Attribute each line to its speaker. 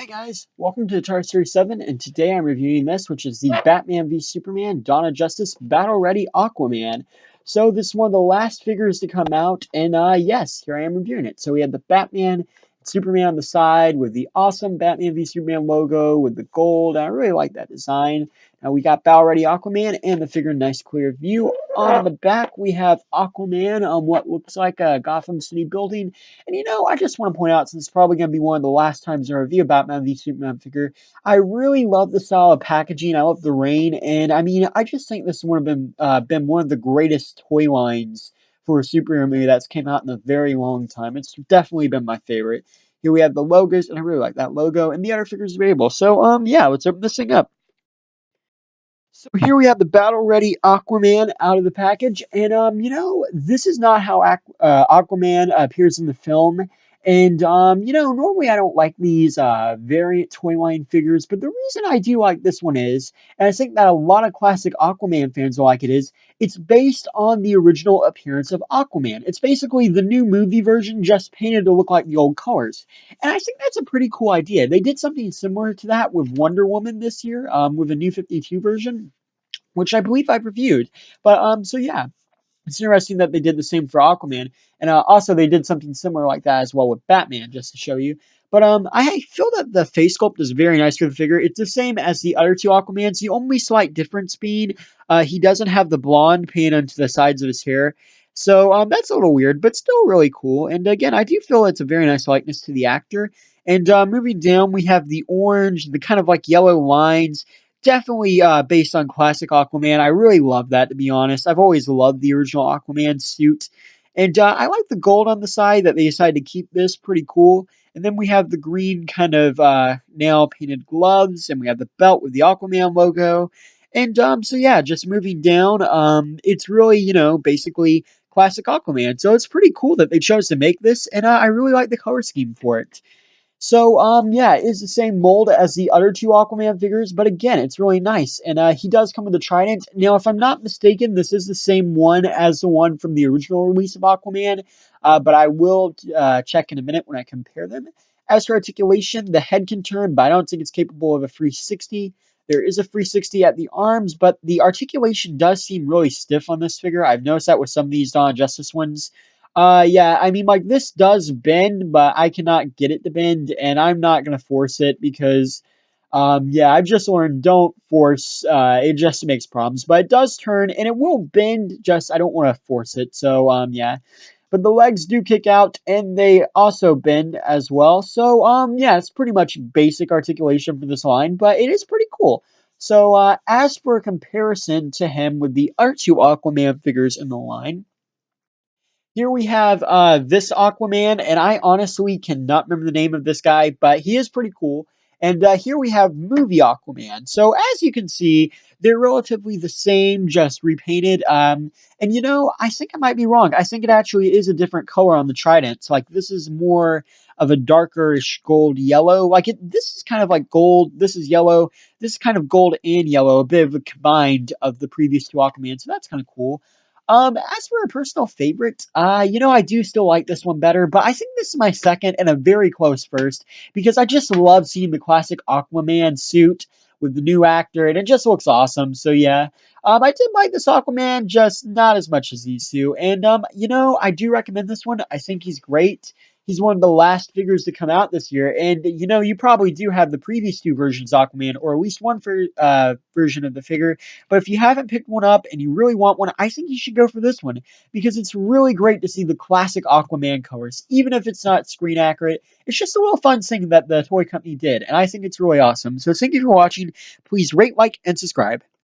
Speaker 1: Guys, welcome to Tar Series 7, and today I'm reviewing this, which is the Batman v Superman Dawn of Justice Battle Ready Aquaman. So this is one of the last figures to come out, and yes, here I am reviewing it. So we have the Batman and Superman on the side with the awesome Batman v Superman logo with the gold. I really like that design. Now we got Battle Ready Aquaman and the figure nice clear view. On the back we have Aquaman on what looks like a Gotham City building. And I just want to point out, since it's probably going to be one of the last times I review a Batman v Superman figure, I really love the style of packaging. I love the rain, and I mean, I just think this would have been one of the greatest toy lines for a superhero movie that's came out in a very long time. It's definitely been my favorite. Here we have the logos, and I really like that logo, and the other figures are available. So, yeah, let's open this thing up. So here we have the battle ready Aquaman out of the package, and this is not how Aquaman appears in the film. And normally I don't like these variant toy line figures, but the reason I do like this one is, and I think that a lot of classic Aquaman fans will like it, is it's based on the original appearance of Aquaman. It's basically the new movie version, just painted to look like the old colors. And I think that's a pretty cool idea. They did something similar to that with Wonder Woman this year, with a new 52 version, which I believe I've reviewed. But so yeah, it's interesting that they did the same for Aquaman, and also they did something similar like that as well with Batman, just to show you. But I feel that the face sculpt is very nice for the figure. It's the same as the other two Aquamans. The only slight difference being he doesn't have the blonde paint onto the sides of his hair. So that's a little weird, but still really cool. And again, I do feel it's a very nice likeness to the actor. And moving down, we have the orange, the kind of like yellow lines. Definitely based on classic Aquaman. I really love that, to be honest. I've always loved the original Aquaman suit. And I like the gold on the side that they decided to keep this. Pretty cool. And then we have the green kind of nail painted gloves. And we have the belt with the Aquaman logo. And so yeah, just moving down, it's really, basically classic Aquaman. So it's pretty cool that they chose to make this. And I really like the color scheme for it. So, yeah, it is the same mold as the other two Aquaman figures, but again, it's really nice. And he does come with a trident. Now, if I'm not mistaken, this is the same one as the one from the original release of Aquaman, but I will check in a minute when I compare them. As for articulation, the head can turn, but I don't think it's capable of a 360. There is a 360 at the arms, but the articulation does seem really stiff on this figure. I've noticed that with some of these Dawn of Justice ones. Yeah, I mean, like, this does bend, but I cannot get it to bend, and I'm not gonna force it because, yeah, I've just learned don't force, it just makes problems. But it does turn, and it will bend, just I don't want to force it. So, yeah. But the legs do kick out, and they also bend as well. So, yeah, it's pretty much basic articulation for this line, but it is pretty cool. So, as for a comparison to him with the other two Aquaman figures in the line, here we have this Aquaman, and I honestly cannot remember the name of this guy, but he is pretty cool. And here we have movie Aquaman. So as you can see, they're relatively the same, just repainted. And I think I might be wrong. I think it actually is a different color on the trident. So like this is more of a darkerish gold yellow. Like this is kind of like gold. This is yellow. This is kind of gold and yellow, a bit of a combined of the previous two Aquaman. So that's kind of cool. As for a personal favorite, I do still like this one better, but I think this is my second and a very close first because I just love seeing the classic Aquaman suit with the new actor, and it just looks awesome. So yeah, I did like this Aquaman, just not as much as these two. And I do recommend this one. I think he's great. He's one of the last figures to come out this year, and you probably do have the previous two versions of Aquaman, or at least one version of the figure. But if you haven't picked one up and you really want one, I think you should go for this one because it's really great to see the classic Aquaman colors, even if it's not screen accurate. It's just a little fun thing that the toy company did, and I think it's really awesome. So thank you for watching. Please rate, like, and subscribe.